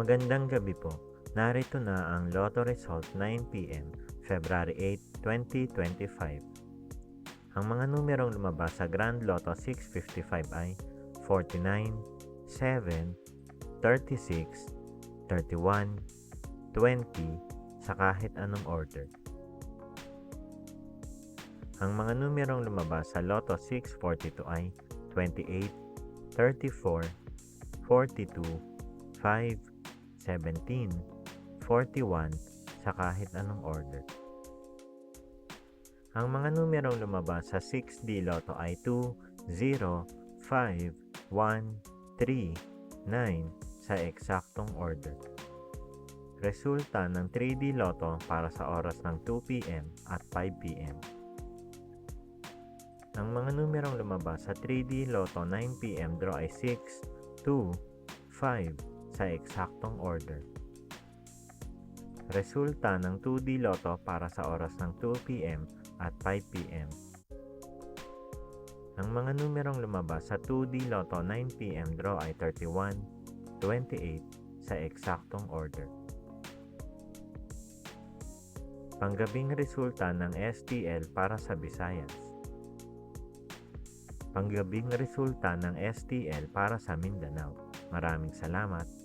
Magandang gabi po. Narito na ang Lotto Result 9 p.m. February 8, 2025. Ang mga numerong lumabas sa Grand Lotto 655 ay 49, 7, 36, 31, 20 sa kahit anong order. Ang mga numerong lumabas sa Lotto 642 ay 28, 34, 42, 5, 17, 41 sa kahit anong order. Ang mga numerong lumabas sa 6D Lotto ay 2, 0, 5, 1, 3, 9 sa eksaktong order. Resulta ng 3D Lotto para sa oras ng 2 p.m. at 5 p.m. Ang mga numerong lumabas sa 3D Lotto 9 p.m. draw ay 6, 2, 5 sa eksaktong order. Resulta ng 2D Lotto para sa oras ng 2 p.m. at 5 p.m. Ang mga numerong lumabas sa 2D Lotto 9 p.m. draw ay 31, 28 sa eksaktong order. Panggabing resulta ng STL para sa Visayas. Panggabing resulta ng STL para sa Mindanao. Maraming salamat.